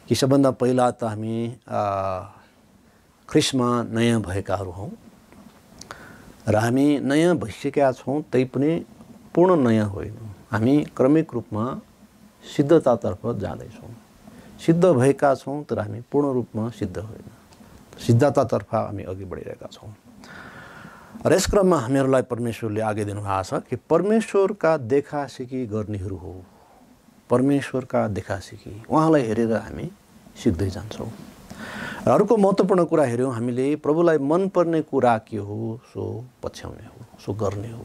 कि सबभन्दा पहिला त हामी ख्रिस्टमा नयाँ भएकाहरू हौँ र हामी नयाँ भइसकेका छौँ, तै पनि पूर्ण नयाँ होइनौँ। हामी क्रमिक रूपमा सिद्धतातर्फ जाँदैछौँ। सिद्ध भएका छौँ तर हामी पूर्ण रूपमा सिद्ध होइनौँ। सिद्धतातर्फ हामी अघि बढिरहेका छौँ र यस क्रममा हामीहरूलाई परमेश्वरले आज्ञा दिनुभएको छ कि परमेश्वरका देखासिकी गर्नेहरू हो। परमेश्वरका देखासिकी उहाँलाई हेरेर हामी सिक्दै जान्छौँ। र अर्को महत्त्वपूर्ण कुरा हेऱ्यौँ हामीले, प्रभुलाई मनपर्ने कुरा के हो सो पछ्याउने हो, सो गर्ने हो।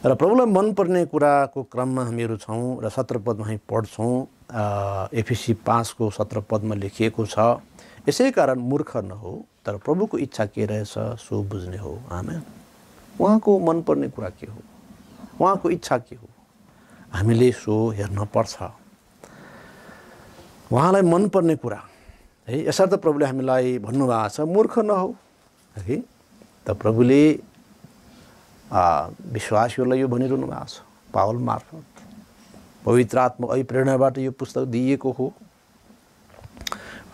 र प्रभुलाई मनपर्ने कुराको क्रममा हामीहरू छौँ र 17 पदमा हामी पढ्छौँ। एफिसी 5 को 17 पदमा लेखिएको छ, यसै कारण मूर्ख नहो तर प्रभुको इच्छा के रहेछ सो बुझ्ने हो। आमेन। उहाँको मनपर्ने कुरा के हो, उहाँको इच्छा के हो, हामीले सो हेर्न पर्छ। उहाँलाई मनपर्ने कुरा है, यसर्थ प्रभुले हामीलाई भन्नुभएको छ मूर्ख नहो है। त प्रभुले विश्वासीहरूलाई यो भनिरहनु भएको छ पावल मार्फत, पवित्र आत्मा अभिप्रेरणाबाट यो पुस्तक दिइएको हो।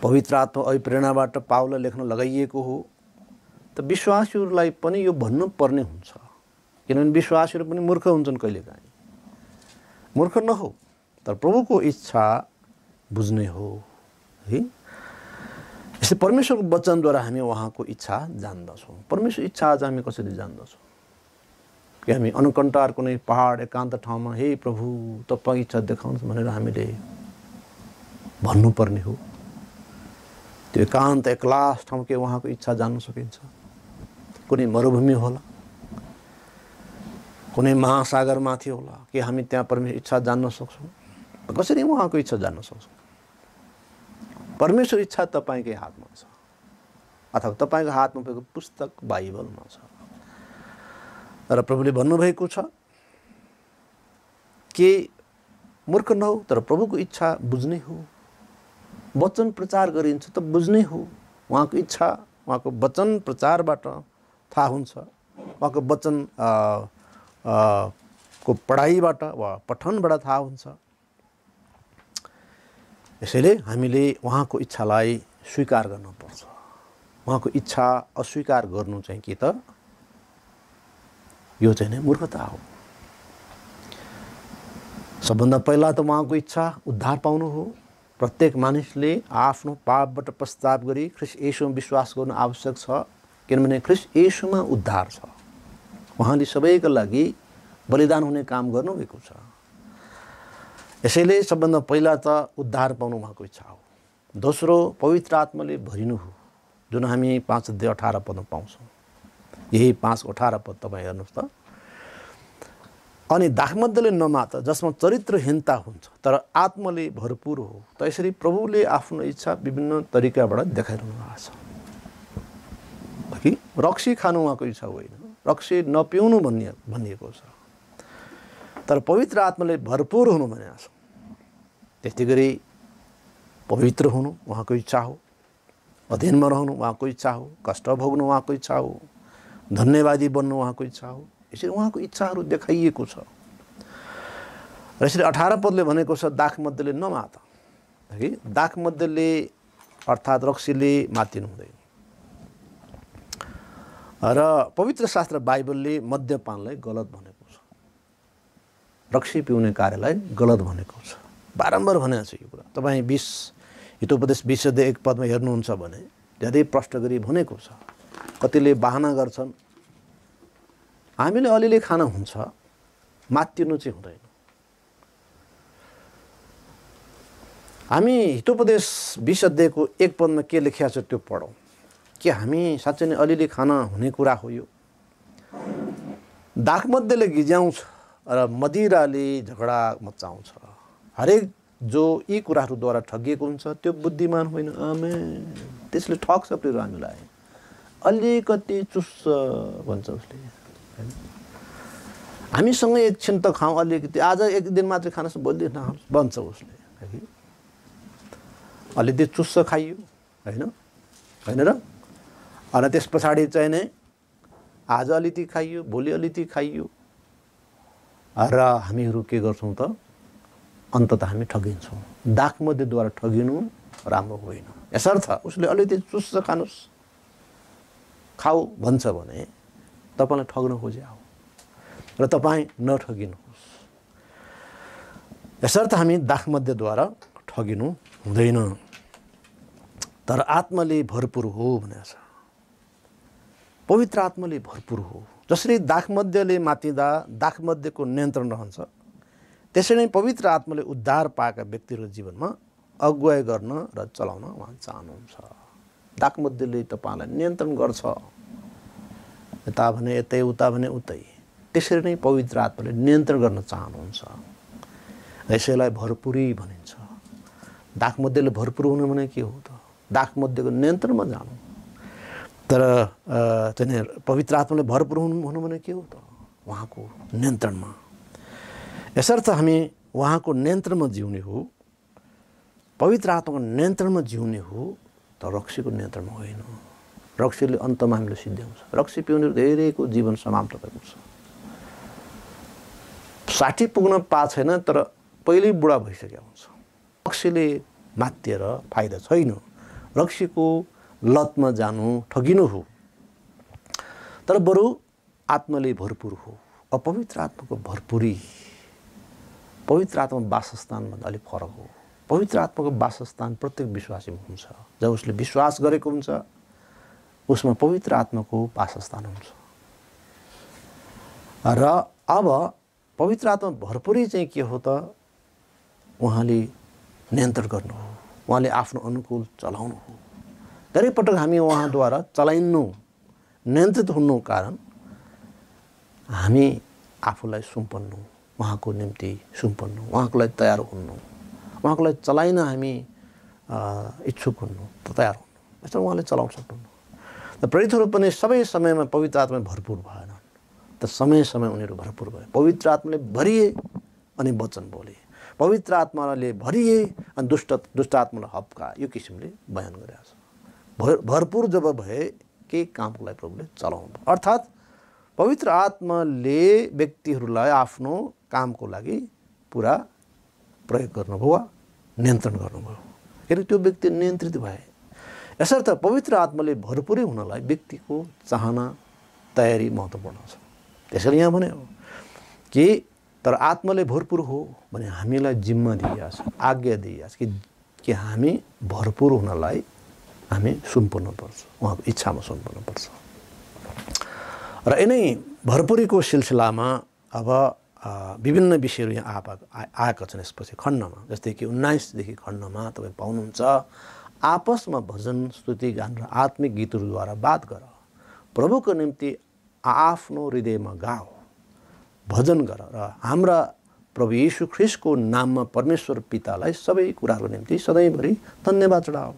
पवित्र आत्मा अभिप्रेरणाबाट पावललाई लेख्न लगाइएको हो। त विश्वासीहरूलाई पनि यो भन्नुपर्ने हुन्छ, किनभने विश्वासीहरू पनि मूर्ख हुन्छन् कहिलेकाहीँ। मूर्ख नहो तर प्रभुको इच्छा बुझ्ने हो है। यसले परमेश्वरको वचनद्वारा हामी उहाँको इच्छा जान्दछौँ। परमेश्वर इच्छा आज हामी कसरी जान्दछौँ? कि हामी अनुकण्टार कुनै पहाड एकान्त ठाउँमा हे प्रभु तपाईँ इच्छा देखाउनुहोस् भनेर हामीले भन्नुपर्ने हो। त्यो एकान्त एक्लास ठाउँ के उहाँको इच्छा जान्न सकिन्छ? कुनै मरुभूमि होला, कुनै महासागरमाथि होला कि हामी त्यहाँ परमेश्वर इच्छा जान्न सक्छौँ? कसरी उहाँको इच्छा जान्न सक्छौँ? परमेश्वर इच्छा तपाईँकै हातमा छ, अथवा तपाईँको हातमा भएको पुस्तक बाइबलमा छ। र प्रभुले भन्नुभएको छ कि मूर्ख नहो तर प्रभुको इच्छा बुझ्ने हो। वचन प्रचार गरिन्छ त बुझ्ने हो। उहाँको इच्छा उहाँको वचन प्रचारबाट थाहा हुन्छ, उहाँको वचन को पढाइबाट वा पठनबाट थाहा हुन्छ। यसैले हामीले उहाँको इच्छालाई स्वीकार गर्नुपर्छ। उहाँको इच्छा अस्वीकार गर्नु चाहिँ के त यो चाहिँ नै मूर्खता हो। सबभन्दा पहिला त उहाँको इच्छा उद्धार पाउनु हो। प्रत्येक मानिसले आफ्नो पापबाट पश्चाताप गरी ख्रीष्ट येशूमा विश्वास गर्नु आवश्यक छ, किनभने ख्रीष्ट येशूमा उद्धार छ। उहाँले सबैका लागि बलिदान हुने काम गर्नुभएको छ। यसैले सबभन्दा पहिला त उद्धार पाउनु उहाँको इच्छा हो। दोस्रो पवित्र आत्माले भरिनु हो, जुन हामी 5:18 पदमा पाउँछौँ। यही 5:18 पद तपाईँ हेर्नुहोस् त। अनि दाखमध्यले नमात्र जसमा चरित्रहीनता हुन्छ तर आत्माले भरपूर हो। त यसरी प्रभुले आफ्नो इच्छा विभिन्न तरिकाबाट देखाइरहनु भएको छ कि रक्सी खानु उहाँको इच्छा होइन, रक्सी नपिउनु भनिएको छ, तर पवित्र आत्माले भरपूर हुनु भनेको छ। त्यस्तै गरी पवित्र हुनु उहाँको इच्छा हो, अध्ययनमा रहनु उहाँको इच्छा हो, कष्ट भोग्नु उहाँको इच्छा हो, धन्यवादी बन्नु उहाँको इच्छा हो। यसरी उहाँको इच्छाहरू देखाइएको छ। र यसरी 18 पदले भनेको छ दाखमध्यले नमात है। दाखमध्यले अर्थात् रक्सीले मातिनु हुँदैन। र पवित्र शास्त्र बाइबलले मद्यपानलाई गलत भनेको छ, रक्सी पिउने कार्यलाई गलत भनेको छ। बारम्बार भनेको छ यो कुरा। तपाईँ 20 हितोपदेश 20:1 पदमा हेर्नुहुन्छ भने धेरै प्रष्ट गरी भनेको छ। कतिले बहाना गर्छन् हामीले अलिअलि खाना हुन्छ, मात्तिनु चाहिँ हुँदैन। हामी हितोपदेश 20:1 पदमा के लेखिएको छ त्यो पढौँ कि हामी साँच्चै नै अलिअलि खाना हुने कुरा हो यो। दाखमध्यले गिज्याउँछ र मदिराले झगडा मचाउँछ। हरेक जो यी कुराहरूद्वारा ठगिएको हुन्छ त्यो बुद्धिमान होइन। आमेन। त्यसले ठग्छ प्रिय हामीलाई। अलिकति चुस्छ भन्छ उसले। हामीसँग एकछिन त खाउँ, अलिकति आज एक दिन मात्रै खानुहोस्, भोलि दिन नखानुहोस् भन्छ उसले। अलिकति चुस्छ खाइयो होइन, होइन र? अनि त्यस पछाडि चाहिँ नै आज अलिकति खाइयो, भोलि अलिकति खाइयो। र हामीहरू के गर्छौँ त अन्ततः हामी ठगिन्छौँ। दाखमध्येद्वारा ठगिनु राम्रो होइन। यसर्थ उसले अलिकति चुस्स खानुस्, खाऊ भन्छ भने तपाईँलाई ठग्न खोजे हो र तपाईँ नठगिनुहोस्। यसर्थ हामी दाखमध्येद्वारा ठगिनु हुँदैन। तर आत्माले भरपुर हो भनेको छ। पवित्र आत्माले भरपुर हो। जसरी दाखमध्यले मातिँदा दाखमध्यको नियन्त्रण रहन्छ, त्यसरी नै पवित्र आत्माले उद्धार पाएका व्यक्तिहरूको जीवनमा अगुवाई गर्न र चलाउन उहाँ चाहनुहुन्छ। दाखमध्यले तपाईँलाई नियन्त्रण गर्छ, यता भने यतै, उता भने उतै। त्यसरी नै पवित्र आत्माले नियन्त्रण गर्न चाहनुहुन्छ। यसैलाई भरपुरी भनिन्छ। दाखमध्यले भरपुर हुनु भने के हो त? दाखमध्यको नियन्त्रणमा जानु। तर चाहिँ पवित्र आत्माले भरपुर हुनु भने के हो त? उहाँको नियन्त्रणमा। यसर्थ हामी उहाँको नियन्त्रणमा जिउने हो, पवित्र आत्माको नियन्त्रणमा जिउने हो, तर रक्सीको नियन्त्रणमा होइन। रक्सीले अन्तमा हामीले सिद्ध्याउँछ। रक्सी पिउने धेरैको जीवन समाप्त भएको छ। 60 पुग्न पाएको छैन तर पहिल्यै बुढा भइसकेको हुन्छ। रक्सीले मात्तिएर फाइदा छैन। रक्सीको लतमा जानु ठगिनु हो। तर बरु आत्माले भरपुर हो। अपवित्र आत्माको भरपुरी पवित्र आत्मा वासस्थानभन्दा अलिक फरक हो। पवित्र आत्माको वासस्थान प्रत्येक विश्वासीमा हुन्छ। जब उसले विश्वास गरेको हुन्छ उसमा पवित्र आत्माको वासस्थान हुन्छ। र अब पवित्र आत्मा भरपुरी चाहिँ के हो त? उहाँले नियन्त्रण गर्नु हो, उहाँले आफ्नो अनुकूल चलाउनु हो। धेरै पटक हामी उहाँद्वारा चलाइनु, नियन्त्रित हुनु कारण हामी आफूलाई सुम्पन्नु, उहाँको निम्ति सुम्पन्नु, उहाँको लागि तयार हुनु, उहाँको लागि चलाइन हामी इच्छुक हुनु, तयार हुनु। यसो उहाँले चलाउन सक्नुहुन्न। र प्रेरितहरू पनि सबै समयमा पवित्र आत्माले भरपुर भएनन्। त समय समय उनीहरू भरपुर भए। पवित्र आत्माले भरिए अनि वचन बोले। पवित्र आत्माले भरिए अनि दुष्ट आत्मालाई हप्का। यो किसिमले बयान गरेको छ। भरपुर जब भए केही कामको लागि प्रभुले चलाउनु। अर्थात् पवित्र आत्माले व्यक्तिहरूलाई आफ्नो कामको लागि पुरा प्रयोग गर्नुभयो, नियन्त्रण गर्नुभयो। यदि त्यो व्यक्ति नियन्त्रित भए, यसर्थ पवित्र आत्माले भरपुरै हुनलाई व्यक्तिको चाहना, तयारी महत्त्वपूर्ण छ। त्यसैले यहाँ भने हो कि तर आत्माले भरपुर हो भने हामीलाई जिम्मा दिइएको छ, आज्ञा दिइएको छ कि हामी भरपुर हुनलाई हामी सुन्नुपर्छ, उहाँको इच्छामा सुन्नुपर्छ। र यिनै भरपुरीको सिलसिलामा अब विभिन्न विषयहरू यहाँ आएका छन् यसपछि खण्डमा। जस्तै कि 19देखि खण्डमा तपाईँ पाउनुहुन्छ, आपसमा भजन, स्तुति, गान र आत्मिक गीतहरूद्वारा बात गर, प्रभुको निम्ति आफ्नो हृदयमा गाओ, भजन गर र हाम्रा प्रभु यीशु ख्रिस्टको नाममा परमेश्वर पितालाई सबै कुराहरूको निम्ति सधैँभरि धन्यवाद चढाओ।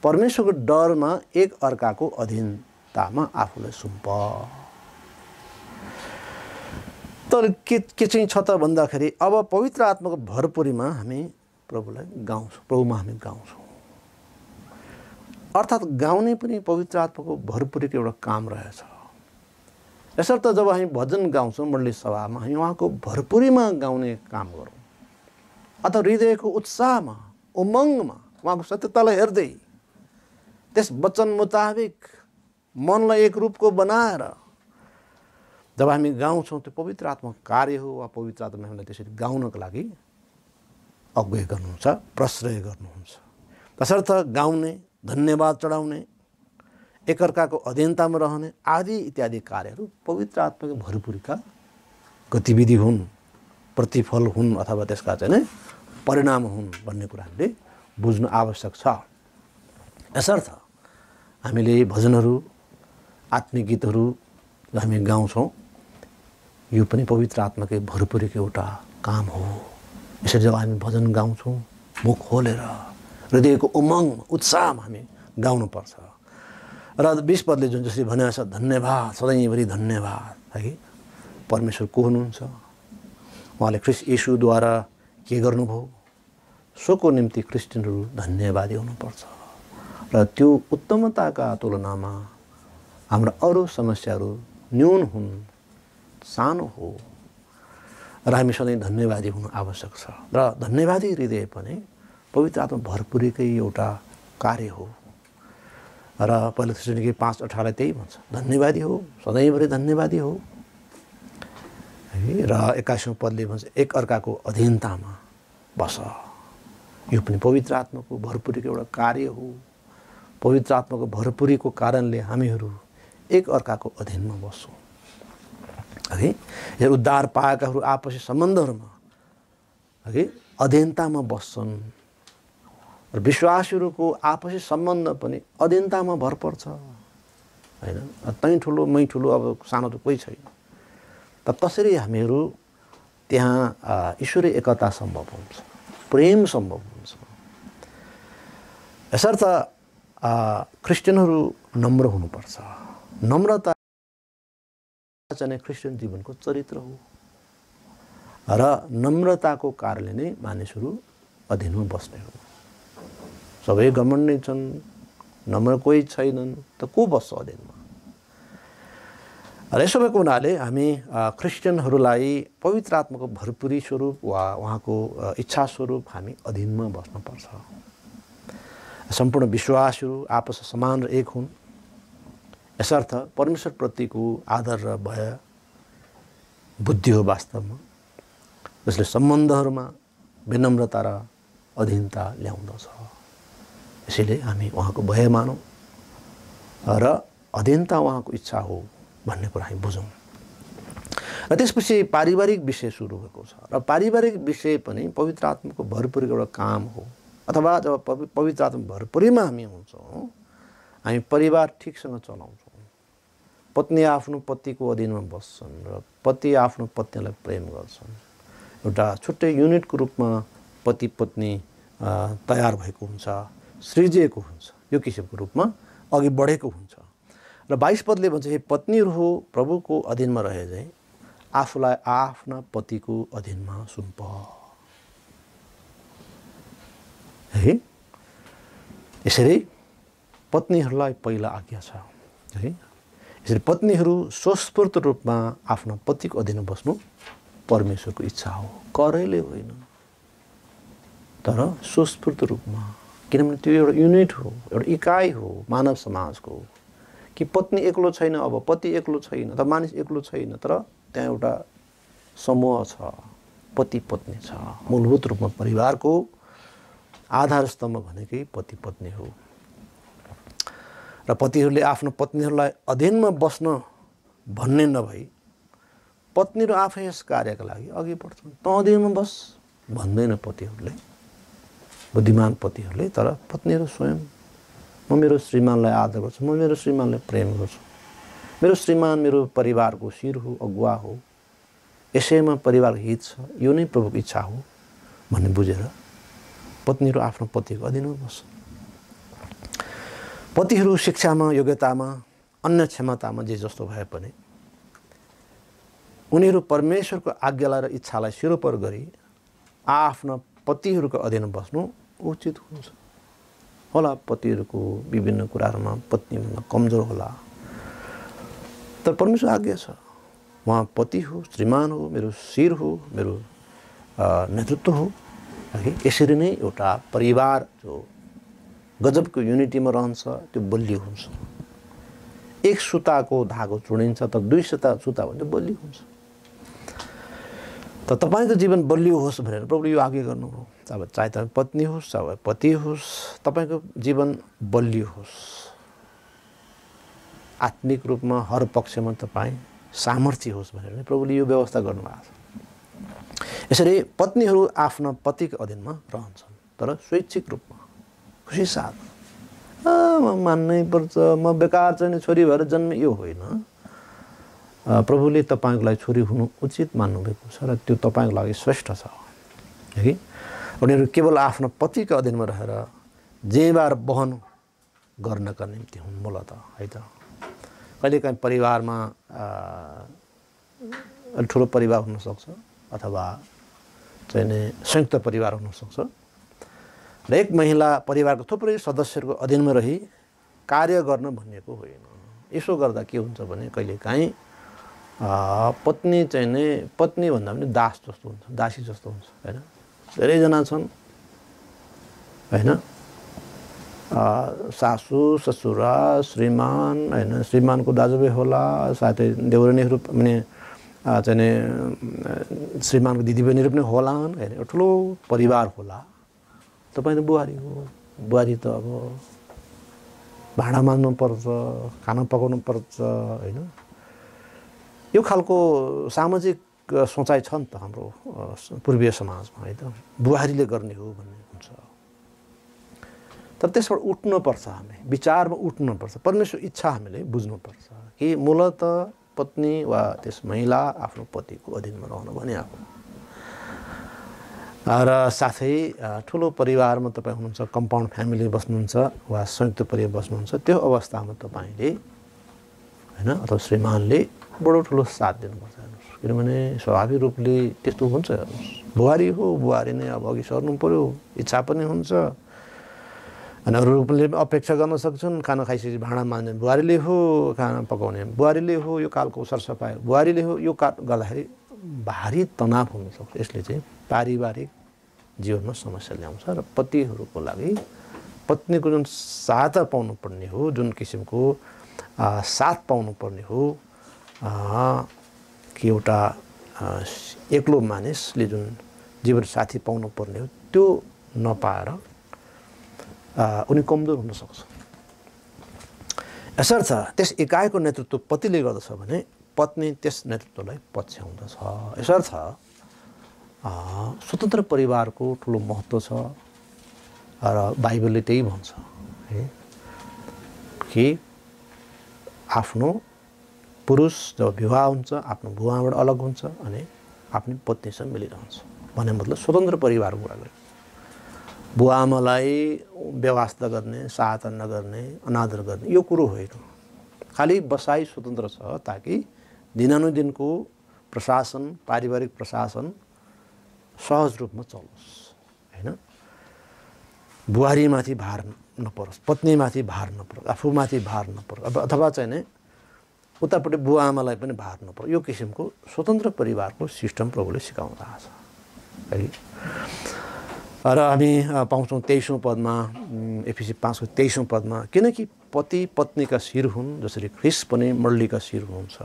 परमेश्वरको डरमा एक अर्काको अधीनतामा आफूलाई सुम्प। तर के चाहिँ छ त भन्दाखेरि अब पवित्र आत्माको भरपुरीमा हामी प्रभुलाई गाउँछौँ, प्रभुमा हामी गाउँछौँ। अर्थात् गाउने पनि पवित्र आत्माको भरपुरीको एउटा काम रहेछ। यसर्थ जब हामी भजन गाउँछौँ मण्डली सभामा, हामी उहाँको भरपुरीमा गाउने काम गरौँ। अथवा हृदयको उत्साहमा, उमङ्गमा, उहाँको सत्यतालाई हेर्दै, त्यस वचन मुताबिक मनलाई एक रूपको बनाएर जब हामी गाउँछौँ, त्यो पवित्र आत्माको कार्य हो। वा पवित्र आत्मा हामीलाई त्यसरी गाउनको लागि अगुवाई गर्नुहुन्छ, प्रश्रय गर्नुहुन्छ। तसर्थ गाउने, धन्यवाद चढाउने, एकअर्काको अधीनतामा रहने आदि इत्यादि कार्यहरू पवित्र आत्माको भरपुरीका गतिविधि हुन्, प्रतिफल हुन् अथवा त्यसका चाहिँ परिणाम हुन् भन्ने कुरा हामीले बुझ्नु आवश्यक छ। यसर्थ हामीले भजनहरू, आत्मिक गीतहरू हामी गाउँछौँ, यो पनि पवित्र आत्माकै भरपुरीको एउटा काम हो। यसरी जब हामी भजन गाउँछौँ, मुख खोलेर हृदयको उमङ्ग उत्साहमा हामी गाउनुपर्छ। र 20 पदले जुन जसरी भनेको छ, धन्यवाद, सधैँभरि धन्यवाद, है कि परमेश्वर को हुनुहुन्छ, उहाँले ख्रिस्ट येशूद्वारा के गर्नुभयो, सोको निम्ति क्रिस्चियनहरू धन्यवादी हुनुपर्छ। र त्यो उत्तमताका तुलनामा हाम्रा अरू समस्याहरू न्यून हुन्, सानो हो। र हामी सधैँ धन्यवादी हुनु आवश्यक छ र धन्यवादी हृदय पनि पवित्र आत्मा भरपुरीकै एउटा कार्य हो र पहिलो थेसलोनिके 5:18 त्यही भन्छ धन्यवादी हो सधैँभरि धन्यवादी हो र 21औं पदले भन्छ एक अर्काको अधीनतामा बस यो पनि पवित्र आत्माको भरपुरीको एउटा कार्य हो पवित्र आत्माको भरपुरीको कारणले हामीहरू एक अर्काको अधीनमा बस्छौँ है यो उद्धार पाएकाहरू आपसी सम्बन्धहरूमा है अधीनतामा बस्छन् र विश्वासीहरूको आपसी सम्बन्ध पनि अधीनतामा भर पर्छ हैन तै ठुलो मै ठुलो अब सानो त कोही छैन त कसरी हामीहरू त्यहाँ ईश्वरीय एकता सम्भव हुन्छ प्रेम सम्भव हुन्छ यसर्थ क्रिस्चियनहरू नम्र हुनुपर्छ नम्रता चाहिँ क्रिस्चियन जीवनको चरित्र हो र नम्रताको कारणले नै मानिसहरू अधीनमा बस्ने हो सबै घमण्डी छन् नम्र कोही छैनन् त को बस्छ अधीनमा र यसो भएको हुनाले हामी क्रिस्चियनहरूलाई पवित्र आत्माको भरपुरी स्वरूप वा उहाँको इच्छा स्वरूप हामी अधीनमा बस्नुपर्छ सम्पूर्ण विश्वासहरू आपस समान र एक हुन् यसर्थ परमेश्वर प्रतिको आदर र भय बुद्धि हो वास्तवमा जसले सम्बन्धहरूमा विनम्रता र अधीनता ल्याउँदछ यसैले हामी उहाँको भय मानौँ र अधीनता उहाँको इच्छा हो भन्ने कुरा हामी बुझौँ र त्यसपछि पारिवारिक विषय सुरु भएको छ र पारिवारिक विषय पनि पवित्र आत्माको भरपुरीको एउटा काम हो अथवा जब पवित्र आत्मा भरपुरीमा हामी हुन्छौँ हामी परिवार ठिकसँग चलाउँछौँ पत्नी आफ्नो पतिको अधीनमा बस्छन् र पति आफ्नो पत्नीलाई प्रेम गर्छन् एउटा छुट्टै युनिटको रूपमा पति पत्नी तयार भएको हुन्छ सृजिएको हुन्छ यो किसिमको रूपमा अघि बढेको हुन्छ र 22 पदले भन्छ हे पत्नीहरू हो प्रभुको अधीनमा रहे चाहिँ आफूलाई आफ्ना पतिको अधीनमा सुम्प है यसरी पत्नीहरूलाई पहिला आज्ञा छ है यसरी पत्नीहरू स्वस्फूर्त रूपमा आफ्नो पतिको अधीनमा बस्नु परमेश्वरको इच्छा हो करैले होइन तर स्वस्फूर्त रूपमा किनभने त्यो एउटा युनिट हो एउटा इकाइ हो मानव समाजको कि पत्नी एक्लो छैन अब पति एक्लो छैन त मानिस एक्लो छैन तर त्यहाँ एउटा समूह छ पति पत्नी छ मूलभूत रूपमा परिवारको आधार स्तम्भ भनेकै पति पत्नी हो र पतिहरूले आफ्नो पत्नीहरूलाई अधीनमा बस्न भन्ने नभई पत्नीहरू आफै यस कार्यका लागि अघि बढ्छन् त अधीनमा बस भन्दैन पतिहरूले बुद्धिमान पतिहरूले तर पत्नीहरू स्वयं म मेरो श्रीमानलाई आदर गर्छु म मेरो श्रीमानलाई प्रेम गर्छु मेरो श्रीमान मेरो परिवारको शिर हो अगुवा हो यसैमा परिवारको हित छ यो नै प्रभुको इच्छा हो भन्ने बुझेर पत्नीहरू आफ्नो पतिको अधीनमा बस्छन् पतिहरू शिक्षामा योग्यतामा अन्य क्षमतामा जे जस्तो भए पनि उनीहरू परमेश्वरको आज्ञालाई र इच्छालाई सिरोपर गरी आफ्ना पतिहरूको अधीनमा बस्नु उचित हुन्छ होला पतिहरूको विभिन्न कुराहरूमा पत्नीभन्दा कमजोर होला तर परमेश्वर आज्ञा छ उहाँ पति हो श्रीमान हो मेरो शिर हो मेरो नेतृत्व हो है यसरी नै एउटा परिवार जो गजबको युनिटीमा रहन्छ त्यो बलियो हुन्छ एक सुताको धागो चुडिन्छ त दुई सुता भने बलियो हुन्छ त तपाईको जीवन बलियो होस् भनेर प्रभुले यो आज्ञा गर्नुभयो अब चाहे तपाईँ पत्नी होस् चाहे पति होस् तपाईको जीवन बलियो होस् आत्मिक रूपमा हर पक्षमा तपाईँ सामर्थ्य होस् भनेर नै प्रभुले यो व्यवस्था गर्नुभएको छ यसरी पत्नीहरू आफ्ना पतिको अधीनमा रहन्छन् तर स्वैच्छिक रूपमा खुसी साथ म मान्नै पर्छ म बेकार चाहिँ छोरी भएर जन्मे यो होइन प्रभुले तपाईको लागि छोरी हुनु उचित मान्नुभएको छ र त्यो तपाईको लागि श्रेष्ठ छ है उनीहरू केवल आफ्नो पतिको अधीनमा रहेर जेबार वहन गर्नका निम्ति हुन् मूलत है त कहिलेकाहीँ परिवारमा ठुलो परिवार हुनसक्छ अथवा चाहिँ संयुक्त परिवार हुनसक्छ र एक महिला परिवारको थुप्रै सदस्यहरूको अधीनमा रही कार्य गर्न भनिएको होइन यसो गर्दा के हुन्छ भने कहिलेकाहीँ पत्नी चाहिँ नै पत्नी भन्दा पनि दास जस्तो हुन्छ, दासी जस्तो हुन्छ हैन। धेरैजना छन् हैन, सासू ससुरा श्रीमान हैन, श्रीमानको दाजुभाइ होला, साथै देउरानीहरू पनि चाहिँ नि श्रीमानको दिदीबहिनीहरू पनि होलान् हैन, एउटा ठुलो परिवार होला। तपाईँ त बुहारी हो, बुहारी त अब भाँडा माझ्नु पर्छ, खाना पकाउनु पर्छ हैन। यो खालको सामाजिक सोचाइ छ नि त हाम्रो पूर्वीय समाजमा है त, बुहारीले गर्ने हो भन्ने हुन्छ। तर त्यसबाट उठ्नुपर्छ, हामी विचारमा उठ्नुपर्छ। परमेश्वर इच्छा हामीले बुझ्नुपर्छ कि मूलत पत्नी वा त्यस महिला आफ्नो पतिको अधीनमा रहनु भने आफू र साथै ठुलो परिवारमा तपाईँ हुनुहुन्छ, कम्पाउन्ड फ्यामिली बस्नुहुन्छ वा संयुक्त परिवार बस्नुहुन्छ, त्यो अवस्थामा तपाईँले हैन अथवा श्रीमानले बडो ठुलो साथ दिनुपर्छ। हेर्नुहोस्, किनभने स्वाभाविक रूपले त्यस्तो हुन्छ। हेर्नुहोस्, बुहारी हो, बुहारी नै अब अघि सर्नु पऱ्यो, इच्छा पनि हुन्छ। अनि अरूले अपेक्षा गर्न सक्छन्, खाना खाइसकेपछि भाँडा माझ्ने बुहारीले हो, खाना पकाउने बुहारीले हो, यो कालको सरसफाइ बुहारीले हो। यो गर्दाखेरि भारी तनाव हुनसक्छ। यसले चाहिँ पारिवारिक जीवनमा समस्या ल्याउँछ र पतिहरूको लागि पत्नीको जुन सहायता पाउनुपर्ने हो, जुन किसिमको साथ पाउनुपर्ने हो कि एउटा एक्लो मानिसले जुन जीवन साथी पाउनुपर्ने हो, त्यो नपाएर उनी कमजोर हुन सक्छ। यसर्थ त्यस इकाइको नेतृत्व पतिले गर्दछ भने पत्नी त्यस नेतृत्वलाई पछ्याउँदछ। यसर्थ स्वतन्त्र परिवारको ठुलो महत्त्व छ र बाइबलले त्यही भन्छ है कि आफ्नो पुरुष जब विवाह हुन्छ आफ्नो बुवाबाट अलग हुन्छ अनि आफ्नो पत्नीसँग मिलिरहन्छ भन्ने मतलब स्वतन्त्र परिवारको कुरा गर्यो। बुवा आमालाई व्यवस्था गर्ने, सहायता नगर्ने, अनादर गर्ने यो कुरो होइन। खालि बसाइ स्वतन्त्र छ ताकि दिनानुदिनको प्रशासन, पारिवारिक प्रशासन सहज रूपमा चलोस् हैन। बुहारीमाथि भार नपरोस्, पत्नीमाथि भार नपरोस्, आफूमाथि भार नपरोस्, अथवा चाहिँ नि उतापट्टि बुवा आमालाई पनि भार नपरोस्। यो किसिमको स्वतन्त्र परिवारको सिस्टम प्रभुले सिकाउनु भएको छ है। र हामी पाउँछौँ 23औं पदमा, एफिसी 5को 23औं पदमा, किनकि पति पत्नीका शिर हुन् जसरी ख्रीष्ट पनि मण्डलीका शिर हुनुहुन्छ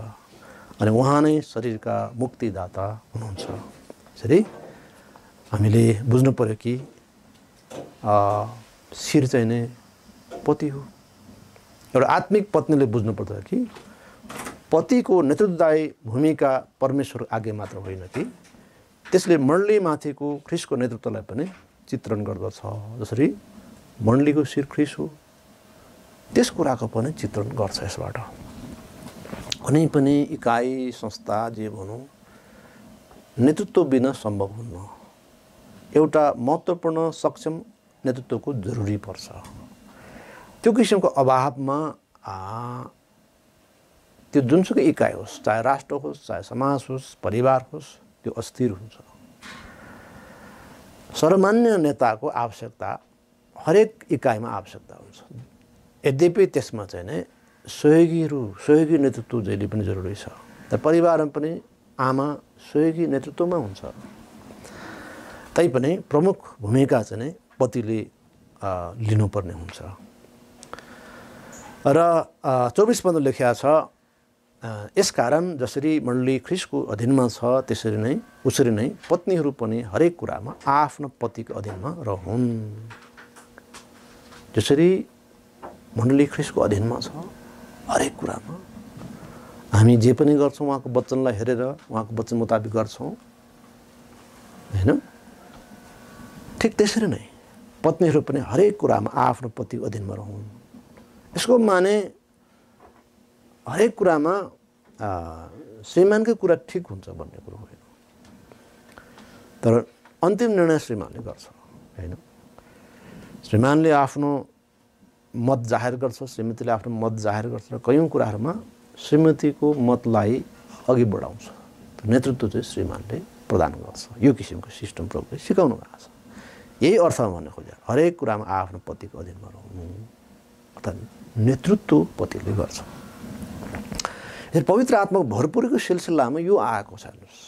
अनि उहाँ नै शरीरका मुक्तिदाता हुनुहुन्छ। यसरी हामीले बुझ्नु पर्यो कि शिर चाहिँ नै पति हो। एउटा आत्मिक पत्नीले बुझ्नुपर्छ कि पतिको नेतृत्वदायी भूमिका परमेश्वर आगे मात्र होइन कि त्यसले मण्डलीमाथिको ख्रीष्टको नेतृत्वलाई पनि चित्रण गर्दछ। जसरी मण्डलीको शिर ख्रीष्ट हो, त्यस कुराको पनि चित्रण गर्छ यसबाट। कुनै पनि इकाइ संस्था जे भनौँ नेतृत्व बिना सम्भव हुन्न। एउटा महत्त्वपूर्ण सक्षम नेतृत्वको जरुरी पर्छ। त्यो किसिमको अभावमा त्यो जुनसुकै इकाइ होस्, चाहे राष्ट्र होस्, चाहे समाज होस्, परिवार होस्, त्यो अस्थिर हुन्छ। सर्वमान्य नेताको आवश्यकता हरेक इकाइमा आवश्यकता हुन्छ। यद्यपि त्यसमा चाहिँ नै सहयोगी नेतृत्व जहिले पनि जरुरी छ। तर परिवारमा पनि आमा सहयोगी नेतृत्वमा हुन्छ। तैपनि प्रमुख भूमिका चाहिँ नै पतिले लिनुपर्ने हुन्छ। र 24 पदमा लेखिएको छ, यसकारण जसरी मण्डली ख्रीष्टको अधीनमा छ उसरी नै पत्नीहरू पनि हरेक कुरामा आफ्नो पतिको अधीनमा रहन्। जसरी मण्डली ख्रीष्टको अधीनमा छ हरेक कुरामा, हामी जे पनि गर्छौँ उहाँको वचनलाई हेरेर उहाँको वचन मुताबिक गर्छौँ हैन। ठिक त्यसरी नै पत्नीहरू पनि हरेक कुरामा आफ्नो पतिको अधीनमा रहन्। यसको माने हरेक कुरामा श्रीमानकै कुरा ठिक हुन्छ भन्ने कुरो होइन, तर अन्तिम निर्णय श्रीमानले गर्छ हैन। श्रीमानले आफ्नो मत जाहेर गर्छ, श्रीमतीले आफ्नो मत जाहेर गर्छ र कयौँ कुराहरूमा श्रीमतीको मतलाई अघि बढाउँछ। नेतृत्व चाहिँ श्रीमानले प्रदान गर्छ। यो किसिमको सिस्टम प्रभुले सिकाउनु भएको छ। यही अर्थमा भन्नु खोजे हरेक कुरामा आफ्नो पतिको अधीनमा रहनु अर्थात् नेतृत्व पतिले गर्छ। पवित्र आत्माको भरपुरीको सिलसिलामा यो आएको छ। हेर्नुहोस्,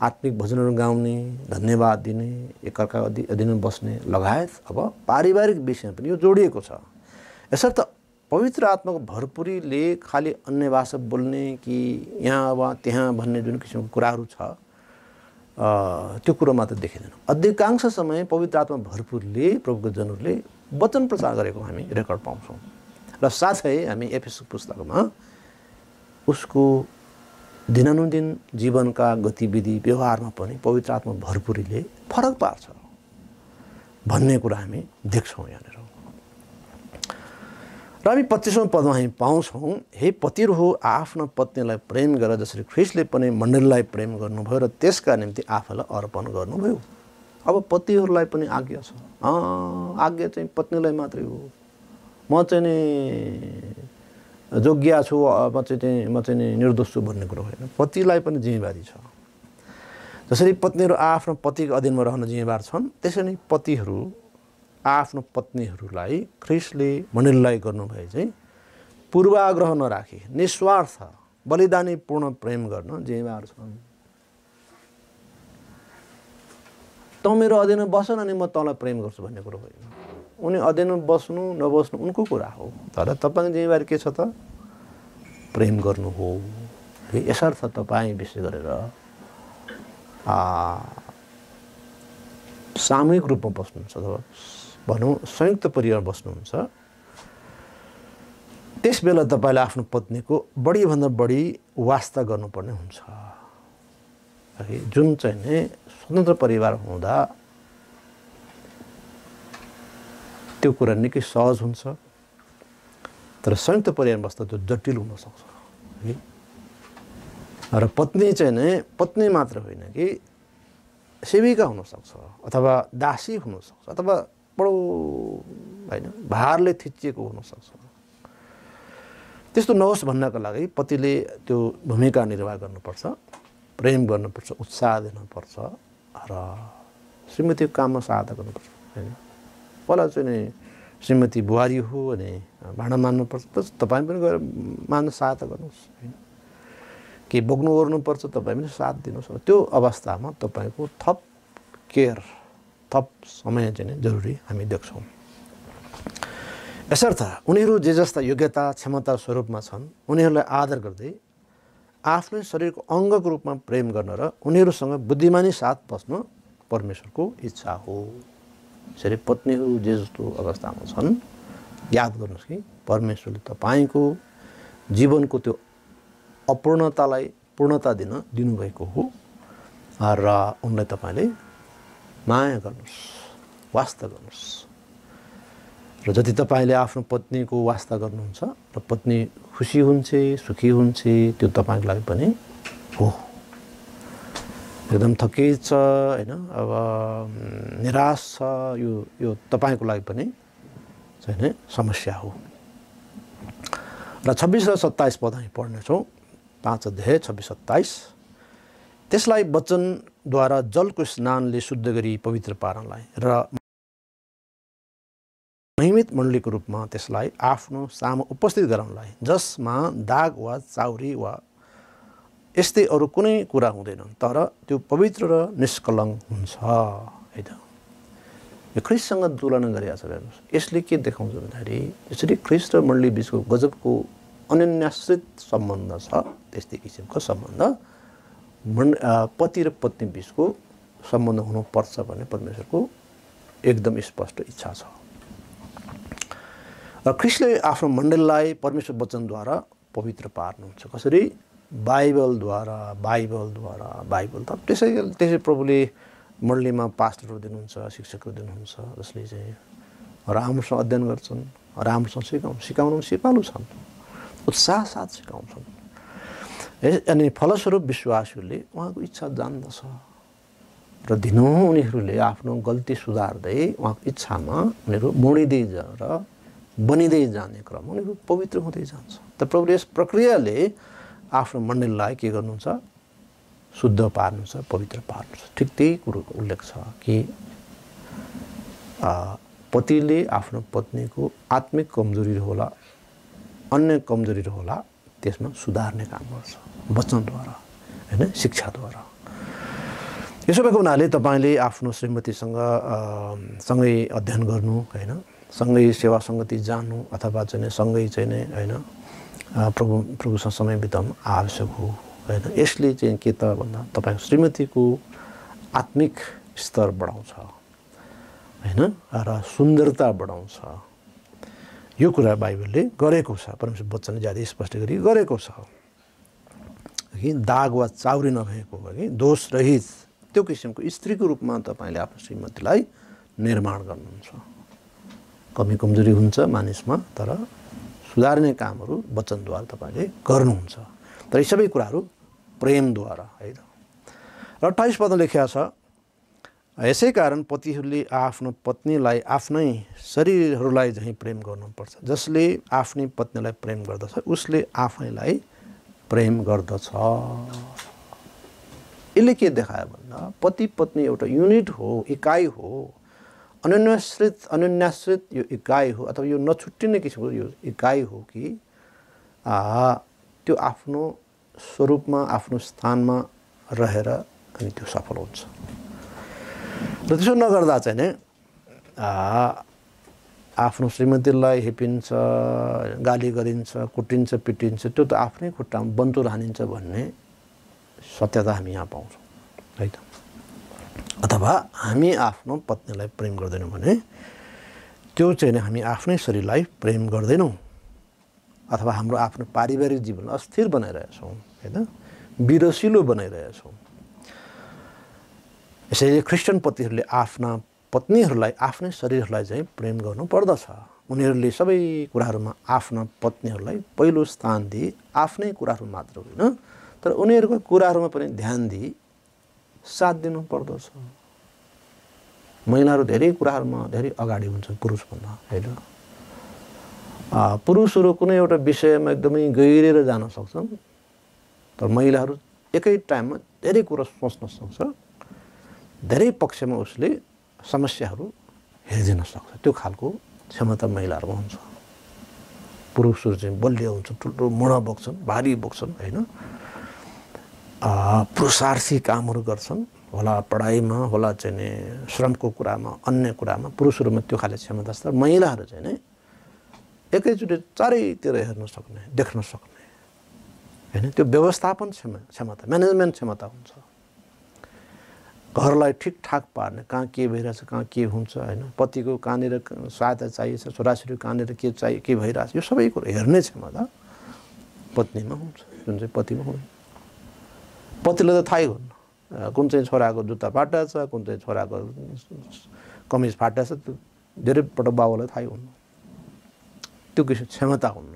आत्मिक भजनहरू गाउने, धन्यवाद दिने, एकअर्का अधीनमा बस्ने लगायत अब पारिवारिक विषयमा पनि यो जोडिएको छ। यसर्थ पवित्र आत्माको भरपुरीले खालि अन्य भाषा बोल्ने कि यहाँ वा त्यहाँ भन्ने जुन किसिमको कुराहरू छ त्यो कुरो मात्र देखिँदैन। अधिकांश समय पवित्र आत्मा भरपुरले प्रभुको जनहरूले वचन प्रचार गरेको हामी रेकर्ड पाउँछौँ। र साथै हामी एफएसस पुस्तकमा उसको दिनानुदिन जीवनका गतिविधि व्यवहारमा पनि पवित्र आत्मा भरपुरीले फरक पार्छ भन्ने कुरा हामी देख्छौँ यहाँनिर। र हामी 25औं पदमा हामी पाउँछौँ, हे पतिहरू हो आफ्ना पत्नीलाई प्रेम गर जसरी ख्रिस्टले पनि मण्डलीलाई प्रेम गर्नुभयो र त्यसका निम्ति आफूलाई अर्पण गर्नुभयो। अब पतिहरूलाई पनि आज्ञा छ। आज्ञा चाहिँ पत्नीलाई मात्रै हो। म चाहिँ नि योग्य छु, म चाहिँ नि निर्दोष छु भन्ने कुरो होइन। पतिलाई पनि जिम्मेवारी छ। जसरी पत्नीहरू आफ्नो पतिको अधीनमा रहन जिम्मेवार छन्, त्यसरी नै पतिहरू आफ्नो पत्नीहरूलाई ख्रिस्टले मण्डलीलाई गर्नुभए चाहिँ पूर्वाग्रह नराखी निस्वार्थ बलिदानी पूर्ण प्रेम गर्न जिम्मेवार छन्। तँ मेरो अधीनमा बस्न अनि म तँलाई प्रेम गर्छु भन्ने कुरो होइन। उनी अधीनमा बस्नु नबस्नु उनको कुरा हो, तर तपाईँको जिम्मेवारी के छ त? प्रेम गर्नु हो। यसर्थ तपाईँ विशेष गरेर सामूहिक रूपमा बस्नुहुन्छ अथवा भनौँ संयुक्त परिवार बस्नुहुन्छ, त्यस बेला तपाईँले आफ्नो पत्नीको बढीभन्दा बढी वास्ता गर्नुपर्ने हुन्छ। जुन चाहिँ नै स्वतन्त्र परिवार हुँदा त्यो कुरा निकै सहज हुन्छ, तर संयुक्त परिवार बस्दा त्यो जटिल हुनसक्छ। र पत्नी चाहिँ नै पत्नी मात्र होइन कि सेविका हुनसक्छ अथवा दासी हुनसक्छ अथवा बडो होइन भारले थिचिएको हुनसक्छ। त्यस्तो नहोस् भन्नका लागि पतिले त्यो भूमिका निर्वाह गर्नुपर्छ, प्रेम गर्नुपर्छ, उत्साह दिनुपर्छ र श्रीमतीको काममा सहायता गर्नुपर्छ। होइन पहिला चाहिँ नि श्रीमती बुहारी हो अनि भाँडा मान्नुपर्छ, तपाईँ पनि गएर मान्न सहायता गर्नुहोस्। होइन के बोक्नु ओर्नुपर्छ, तपाईँ पनि साथ दिनुहोस्। त्यो अवस्थामा तपाईँको थप केयर, थप समय चाहिँ जरुरी हामी देख्छौँ। यसर्थ उनीहरू जे जस्ता योग्यता क्षमता स्वरूपमा छन् उनीहरूलाई आदर गर्दै आफ्नै शरीरको अङ्गको रूपमा प्रेम गर्न र उनीहरूसँग बुद्धिमानी साथ बस्नु परमेश्वरको इच्छा हो। यसरी पत्नीहरू जे जस्तो अवस्थामा छन् याद गर्नुहोस् कि परमेश्वरले तपाईँको जीवनको त्यो अपूर्णतालाई पूर्णता दिनुभएको हो र उनलाई तपाईँले माया गर्नुहोस्, वास्ता गर्नुहोस्। र जति तपाईँले आफ्नो पत्नीको वास्ता गर्नुहुन्छ र पत्नी खुसी हुन्छ, सुखी हुन्छ, त्यो तपाईँको लागि पनि हो। एकदम थकित छ होइन, अब निराश छ, यो तपाईँको लागि पनि चाहिँ नै समस्या हो। र 26 र 27 पद हामी पढ्नेछौँ, 5 अध्याय 26-27। त्यसलाई वचनद्वारा जलको स्नानले शुद्ध गरी पवित्र पार्नलाई र महिमित मण्डलीको रूपमा त्यसलाई आफ्नो सामु उपस्थित गराउनलाई, जसमा दाग वा चाउरी वा यस्तै अरू कुनै कुरा हुँदैन, तर त्यो पवित्र र निष्कलङ्क हुन्छ। है त यो ख्रिस्टसँग तुलना गरिरहेको छ। हेर्नुहोस् यसले के देखाउँछ भन्दाखेरि यसरी ख्रिस्ट र मण्डली बिचको गजबको अनन्याश्रित सम्बन्ध छ, त्यस्तै किसिमको सम्बन्ध पति र पत्नी बिचको सम्बन्ध हुनुपर्छ भन्ने परमेश्वरको एकदम स्पष्ट इच्छा छ। र ख्रिस्टले आफ्नो मण्डलीलाई परमेश्वर वचनद्वारा पवित्र पार्नुहुन्छ। कसरी? बाइबलद्वारा त त्यसै प्रभुले मण्डलीमा पास्टरहरू दिनुहुन्छ, शिक्षकहरू दिनुहुन्छ, जसले चाहिँ राम्रोसँग अध्ययन गर्छन्, राम्रोसँग सिकाउनु छन्, उत्साह साथ सिकाउँछन्। अनि फलस्वरूप विश्वासीहरूले उहाँको इच्छा जान्दछ र दिनहुँ उनीहरूले आफ्नो गल्ती सुधार्दै उहाँको इच्छामा उनीहरू मोडिँदै र बनिँदै जाने क्रम उनीहरू पवित्र हुँदै जान्छ। त प्रभुले यस प्रक्रियाले आफ्नो मण्डलीलाई के गर्नुहुन्छ? शुद्ध पार्नुहुन्छ, पवित्र पार्नुहुन्छ। ठिक त्यही कुरोको उल्लेख छ कि पतिले आफ्नो पत्नीको आत्मिक कमजोरी होला, अन्य कमजोरी होला, त्यसमा सुधार्ने काम गर्छ वचनद्वारा हैन, शिक्षाद्वारा। यसो भएको हुनाले तपाईँले आफ्नो श्रीमतीसँग सँगै अध्ययन गर्नु हैन, सँगै सेवा सङ्गति जानु अथवा चाहिँ सँगै चाहिँ हैन प्रभुसँग समय बिताउनु आवश्यक हो हैन। यसले चाहिँ के त भन्दा तपाईँको श्रीमतीको आत्मिक स्तर बढाउँछ हैन र सुन्दरता बढाउँछ। यो कुरा बाइबलले गरेको छ, परमेश्वर वचनले ज्यादै स्पष्ट गरी गरेको छ कि दाग वा चाउरी नभएको कि दोष रहित त्यो किसिमको स्त्रीको रूपमा तपाईँले आफ्नो श्रीमतीलाई निर्माण गर्नुहुन्छ। कमी कमजोरी हुन्छ मानिसमा, तर सुधार्ने कामहरू वचनद्वारा तपाईँले गर्नुहुन्छ। तर यी सबै कुराहरू प्रेमद्वारा है त। र 28 पदमा लेखिएको छ, यसै कारण पतिहरूले आफ्नो पत्नीलाई आफ्नै शरीरहरूलाई झैँ प्रेम गर्नुपर्छ। जसले आफ्नै पत्नीलाई प्रेम गर्दछ उसले आफैलाई प्रेम गर्दछ। यसले के देखायो भन्दा पति पत्नी एउटा युनिट हो, इकाइ हो, अन्योन्याश्रित यो इकाइ हो अथवा यो नछुट्टिने किसिमको यो इकाइ हो कि त्यो आफ्नो स्वरूपमा आफ्नो स्थानमा रहेर अनि त्यो सफल हुन्छ। र त्यसो नगर्दा चाहिँ नि आफ्नो श्रीमतीलाई हेपिन्छ, गाली गरिन्छ, कुटिन्छ, पिटिन्छ, त्यो त आफ्नै खुट्टामा बन्तुर हानिन्छ भन्ने सत्यता हामी यहाँ पाउँछौँ है त। अथवा हामी आफ्नो पत्नीलाई प्रेम गर्दैनौँ भने त्यो चाहिँ नि हामी आफ्नै शरीरलाई प्रेम गर्दैनौँ अथवा हाम्रो आफ्नो पारिवारिक जीवनलाई अस्थिर बनाइरहेछौँ होइन, विरसिलो बनाइरहेछौँ। यसैले क्रिस्चियन पतिहरूले आफ्ना पत्नीहरूलाई आफ्नै शरीरहरूलाई चाहिँ प्रेम गर्नु पर्दछ। उनीहरूले सबै कुराहरूमा आफ्ना पत्नीहरूलाई पहिलो स्थान दिए, आफ्नै कुराहरू मात्र होइन तर उनीहरूको कुराहरूमा पनि ध्यान दिई साथ दिनु पर्दछ। महिलाहरू धेरै कुराहरूमा धेरै अगाडि हुन्छन् पुरुषभन्दा होइन। पुरुषहरू कुनै एउटा विषयमा एकदमै गहिरेर जान सक्छन्, तर महिलाहरू एकै टाइममा धेरै कुरा सोच्न सक्छ, धेरै पक्षमा उसले समस्याहरू हेरिदिन सक्छ। त्यो खालको क्षमता महिलाहरूमा हुन्छ। पुरुषहरू चाहिँ बलियो हुन्छन्, ठुल्ठुलो मुढा बोक्छन्, भारी बोक्छन् होइन, पुरुषार्थी कामहरू गर्छन्, होला पढाइमा, होला चाहिँ नि श्रमको कुरामा, अन्य कुरामा पुरुषहरूमा त्यो खाले क्षमता छ। तर महिलाहरू चाहिँ नि एकैचोटि चारैतिर हेर्न सक्ने, देख्न सक्ने होइन, त्यो व्यवस्थापन क्षमता, म्यानेजमेन्ट क्षमता हुन्छ। घरलाई ठिकठाक पार्ने, कहाँ के भइरहेछ, कहाँ के हुन्छ होइन, पतिको कहाँनिर सहायता चाहिएछ, छोराछोरी कहाँनिर के चाहिए, के भइरहेछ, यो सबै कुरो हेर्ने क्षमता पत्नीमा हुन्छ, जुन चाहिँ पतिमा हुँदैन। पतिलाई त थाहै हुन्न कुन चाहिँ छोराको जुत्ता फाटेछ, कुन चाहिँ छोराको कमिज फाटेछ, त्यो धेरै पटक बाबुलाई थाहै हुन्न। त्यो किसिम क्षमता हुन्न।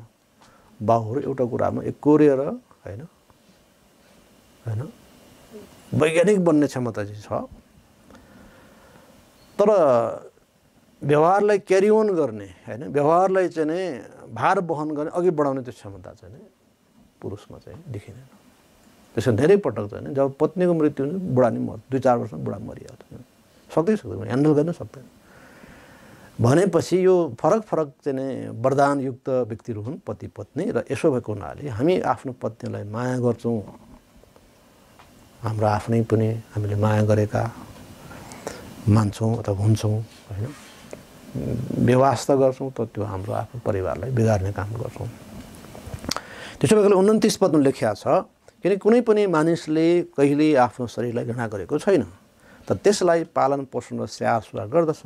बाबुहरू एउटा कुरामा एकोरिएर होइन होइन वैज्ञानिक बन्ने क्षमता चाहिँ छ, तर व्यवहारलाई क्यारी अन गर्ने होइन, व्यवहारलाई चाहिँ नै भार वहन गर्ने, अघि बढाउने त्यो क्षमता चाहिँ नै पुरुषमा चाहिँ देखिँदैन। त्यसो धेरै पटक चाहिँ जब पत्नीको मृत्यु हुन्छ बुढा नि मर्छ, 2-4 वर्षमा बुढा मरिहाल्छ, सक्दैन, ह्यान्डल गर्न सक्दैन। भनेपछि यो फरक फरक चाहिँ नै वरदानयुक्त व्यक्तिहरू हुन् पति पत्नी। र यसो भएको हुनाले हामी आफ्नो पत्नीलाई माया गर्छौँ, हाम्रो आफ्नै पनि हामीले माया गरेका मान्छौँ अथवा हुन्छौँ होइन, व्यवस्था गर्छौँ, त त्यो हाम्रो आफ्नो परिवारलाई बिगार्ने काम गर्छौँ। त्यसो भएकोले 29 पदमा लेखिएको छ, किनकि कुनै पनि मानिसले कहिले आफ्नो शरीरलाई घृणा गरेको छैन, तर त्यसलाई पालन पोषण र स्याहार सुसार गर्दछ,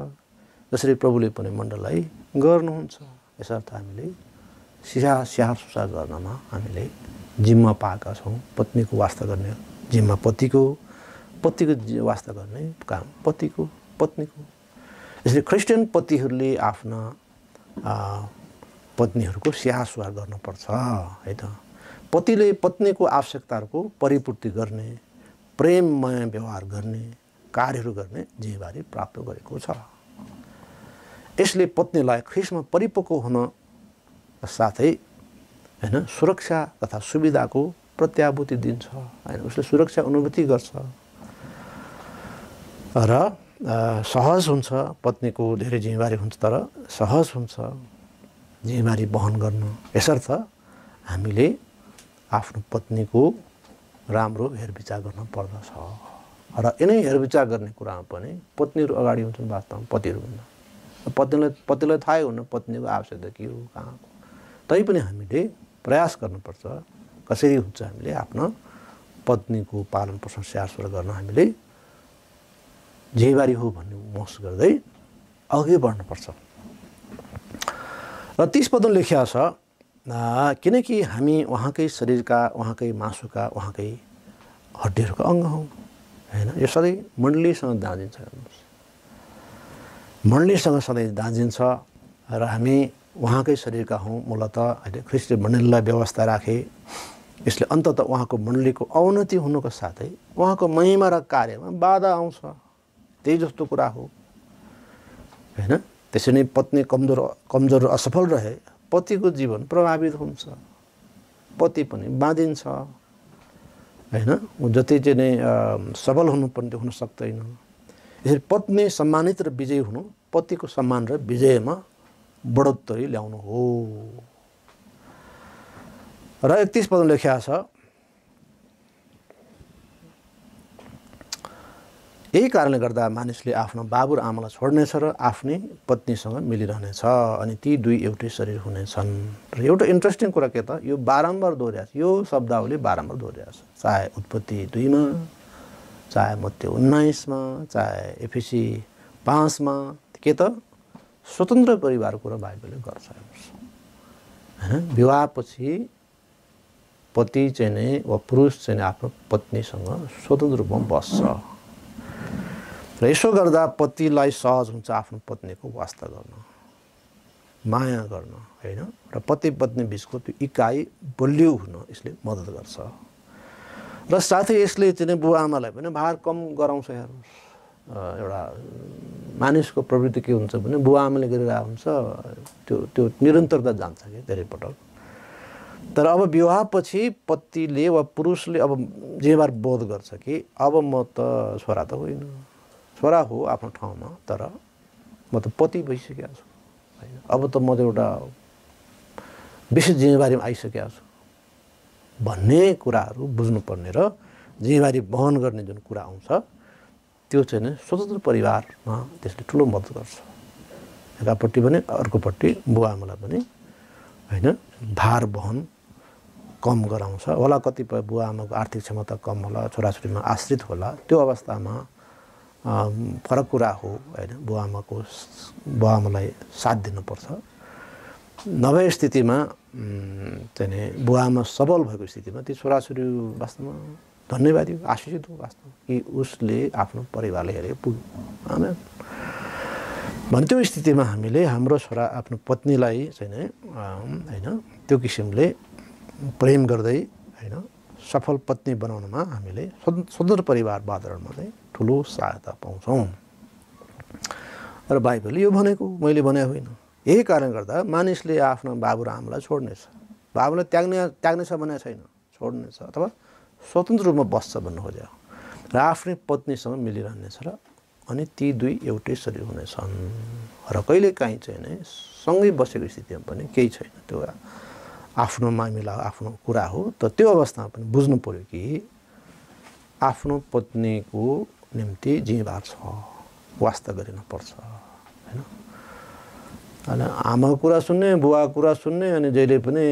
जसरी प्रभुले पनि मण्डललाई गर्नुहुन्छ। यसर्थ हामीले स्याहार सुसार गर्नमा हामीले जिम्मा पाएका छौँ। पत्नीको वास्ता गर्ने जिम्मा पतिको, पतिको वास्ता गर्ने काम पत्नीको। यसरी क्रिस्चियन पतिहरूले आफ्ना पत्नीहरूको स्याहार सुसार गर्नुपर्छ है त। पतिले पत्नीको आवश्यकताहरूको परिपूर्ति गर्ने, प्रेममय व्यवहार गर्ने, कार्यहरू गर्ने जिम्मेवारी प्राप्त गरेको छ। यसले पत्नीलाई ख्रिस्टमा परिपक्व हुन साथै होइन सुरक्षा तथा सुविधाको प्रत्याभूति दिन्छ होइन, उसले सुरक्षा अनुभूति गर्छ र सहज हुन्छ। पत्नीको धेरै जिम्मेवारी हुन्छ तर सहज हुन्छ जिम्मेवारी वहन गर्न। यसर्थ हामीले आफ्नो पत्नीको राम्रो हेरविचार गर्न पर्दछ र यिनै हेरविचार गर्ने कुरामा पनि पत्नीहरू अगाडि हुन्छन् वास्तवमा पतिहरू हुन्न पतिलाई थाहै हुन्न पत्नीको आवश्यकता के हो कहाँ हो तैपनि हामीले प्रयास गर्नुपर्छ कसरी हुन्छ हामीले आफ्नो पत्नीको पालन पोषण स्याहार सुसार गर्न हामीले जिम्मेवारी हो भन्ने महसुस गर्दै अघि बढ्नुपर्छ र 30 पदमा लेखिएको छ किनकि हामी उहाँकै शरीरका उहाँकै मासुका उहाँकै हड्डीहरूका अङ्ग हौँ हैन यो सधैँ मण्डलीसँग दाँजिन्छ मण्डलीसँग सधैँ दाँजिन्छ र हामी उहाँकै शरीरका हौँ मूलत अहिले ख्रिस्टले मण्डलीलाई व्यवस्था राखे यसले अन्ततः उहाँको मण्डलीको अवनति हुनुको साथै उहाँको महिमा र कार्यमा बाधा आउँछ त्यही जस्तो कुरा हो हैन त्यसै नै पत्नी कमजोर असफल रहे पतिको जीवन प्रभावित हुन्छ पति पनि बाँधिन्छ हैन जति चाहिँ नै सबल हुनुपर्ने त्यो हुन सक्दैन यसरी पत्नी सम्मानित र विजयी हुनु पतिको सम्मान र विजयमा बढोत्तरी ल्याउनु हो र 31 पदमा लेखिएको छ यही कारणले गर्दा मानिसले आफ्नो बाबु र आमालाई छोड्नेछ र आफ्नै पत्नीसँग मिलिरहनेछ अनि ती दुई एउटै शरीर हुनेछन् र एउटा इन्ट्रेस्टिङ कुरा के त यो बारम्बार दोहोऱ्याएको छ यो शब्दावली बारम्बार दोहोऱ्याएको छ चाहे उत्पत्ति 2 मा चाहे मत्ती 19 मा चाहे एफएसी 5 मा के त स्वतन्त्र परिवारको कुरा बाइबलले गर्छ हैन विवाहपछि पति चाहिँ नै वा पुरुष चाहिँ आफ्नो पत्नीसँग स्वतन्त्र रूपमा बस्छ र यसो गर्दा पतिलाई सहज हुन्छ आफ्नो पत्नीको वास्ता गर्न माया गर्न हैन र पति पत्नी बीचको त्यो इकाइ बलियो हुन यसले मद्दत गर्छ र साथै यसले चाहिँ बुवा आमालाई पनि भार कम गराउँछ हेर्नुस् एउटा मानिसको प्रवृत्ति के हुन्छ भने बुवा आमाले गरिरहेको हुन्छ त्यो निरन्तरता जान्छ के धेरै पटक तर अब विवाहपछि पतिले वा पुरुषले अब जिम्मेवार बोध गर्छ कि अब म त छोरा त होइन छोरा हो आफ्नो ठाउँमा तर म त पति भइसकेको छु हैन अब त म त एउटा विशेष जिम्मेवारीमा आइसकेको छु भन्ने कुराहरू बुझ्नुपर्ने र जिम्मेवारी वहन गर्ने जुन कुरा आउँछ त्यो चाहिँ स्वतन्त्र परिवारमा त्यसले ठुलो मद्दत गर्छ एकापट्टि पनि अर्कोपट्टि बुवा आमालाई पनि हैन भार वहन कम गराउँछ होला कतिपय बुवा आमाको आर्थिक क्षमता कम होला छोराछोरीमा आश्रित होला त्यो अवस्थामा फरक कुरा हो हैन बुवा आमालाई साथ दिनुपर्छ नभए स्थितिमा चाहिँ बुवा आमा सबल भएको स्थितिमा ती छोराछोरी वास्तवमा धन्यवादी हो आशिषित हो वास्तवमा कि उसले आफ्नो परिवारले हेरेको पुग्यो आमेन भने त्यो स्थितिमा हामीले हाम्रो छोरा आफ्नो पत्नीलाई चाहिँ हैन त्यो किसिमले प्रेम गर्दै हैन सफल पत्नी बनाउनमा हामीले स्वतन्त्र परिवार वातावरणमा चाहिँ ठुलो सहायता पाउँछौँ र बाइबलले यो भनेको मैले भने होइन यही कारण गर्दा मानिसले आफ्नो बाबु र आमालाई छोड्नेछ बाबुलाई त्याग्नेछ भनेको छैन छोड्नेछ अथवा स्वतन्त्र रूपमा बस्छ भन्नु खोज्यो र आफ्नै पत्नीसँग मिलिरहनेछ र अनि ती दुई एउटै शरीर हुनेछन् र कहिलेकाहीँ चाहिँ नै सँगै बसेको स्थितिमा पनि केही छैन त्यो आफ्नो मामिला आफ्नो कुरा हो तर त्यो अवस्थामा पनि बुझ्नु पर्यो कि आफ्नो पत्नीको निम्ति जिम्मेवार छ वास्ता गरिनुपर्छ हैन अनि आमाको कुरा सुन्ने बुवाको कुरा सुन्ने अनि जहिले पनि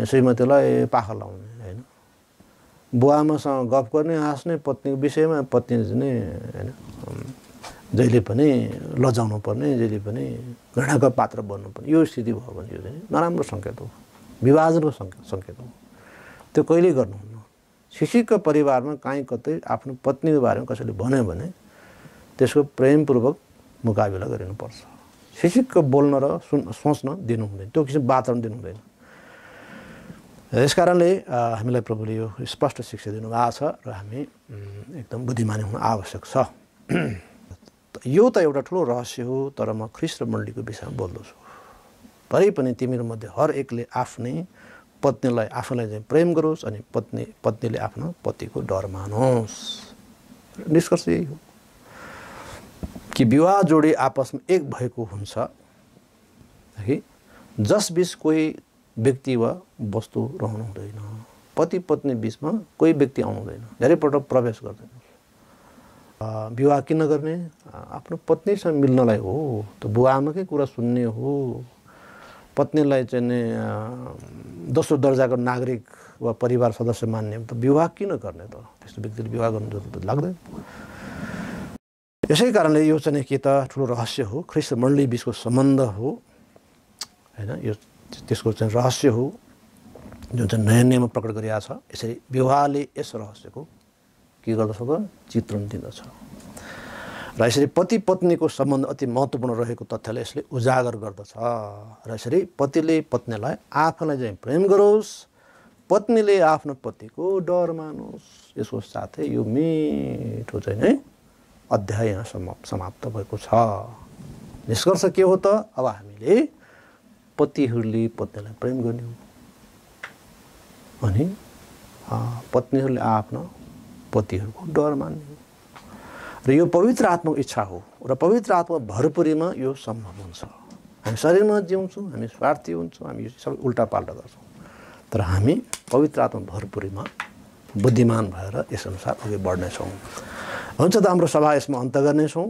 श्रीमतीलाई पाखा लाउने हैन बुवा आमासँग गफ गर्ने हाँस्ने पत्नीको विषयमा पत्नी चाहिँ हैन जहिले पनि लजाउनु पर्ने जहिले पनि घृणाको पात्र बन्नुपर्ने यो स्थिति भयो भने यो चाहिँ नराम्रो सङ्केत हो विभाजनको सङ्केत हो त्यो कहिल्यै गर्नुहुन्न शिक्षितको परिवारमा काहीँ कतै आफ्नो पत्नीको बारेमा कसैले भन्यो भने त्यसको प्रेमपूर्वक मुकाबिला गरिनुपर्छ शिक्षितको बोल्न र सोच्न दिनु हुँदैन त्यो किसिम वातावरण दिनु हुँदैन यस कारणले हामीलाई प्रभुले यो स्पष्ट शिक्षा दिनुभएको छ र हामी एकदम बुद्धिमानी हुन आवश्यक छ यो त एउटा ठुलो रहस्य हो तर म ख्रिस्ट र मण्डलीको विषयमा बोल्दछु तरै पनि तिमीहरू मध्ये हर एकले आफ्नै पत्नीलाई आफूलाई चाहिँ प्रेम गरोस् अनि पत्नीले आफ्नो पतिको डर मानोस् निष्कर्ष यही हो कि विवाह जोडी आपसमा एक भएको हुन्छ है जसबीच कोही व्यक्ति वा वस्तु रहनु हुँदैन पति पत्नी बिचमा कोही व्यक्ति आउँदैन, धेरैपल्ट प्रवेश गर्दैन। विवाह किन गर्ने? आफ्नो पत्नीसँग मिल्नलाई हो, त बुवा आमाकै कुरा सुन्ने हो। पत्नीलाई चाहिँ नि दोस्रो दर्जाको नागरिक वा परिवार सदस्य मान्ने हो, त विवाह किन गर्ने त? त्यस्तो व्यक्तिले विवाह गर्नु जरुरत लाग्दैन। यसै कारणले यो चाहिँ के त ठुलो रहस्य हो, ख्रिस्ट मण्डली बिचको सम्बन्ध हो हैन। यो त्यसको चाहिँ रहस्य हो जुन चाहिँ नयाँ नियममा प्रकट गरिएको छ। यसरी विवाहले यस रहस्यको के गर्दछ त चित्रण दिँदछ। र यसरी पति पत्नीको सम्बन्ध अति महत्त्वपूर्ण रहेको तथ्यलाई यसले उजागर गर्दछ। र यसरी पतिले पत्नीलाई आफूलाई चाहिँ प्रेम गरोस्, पत्नीले आफ्नो पतिको डर मानोस्। यसको साथै यो मिठो चाहिँ नै अध्याय यहाँ समाप्त भएको छ। निष्कर्ष के हो त? अब हामीले पतिहरूले पत्नीलाई प्रेम गर्ने हो अनि पत्नीहरूले आफ्नो पतिहरूको डर मान्ने हो। र यो पवित्र आत्माको इच्छा हो र पवित्र आत्मा भरपुरीमा यो सम्भव हुन्छ। हामी शरीरमा जिउँछौँ, हामी स्वार्थी हुन्छौँ, हामी यो सबै उल्टापाल्टा गर्छौँ। तर हामी पवित्र आत्मा भरपुरीमा बुद्धिमान भएर यसअनुसार अघि बढ्नेछौँ। हुन्छ त हाम्रो सभा यसमा अन्त गर्नेछौँ।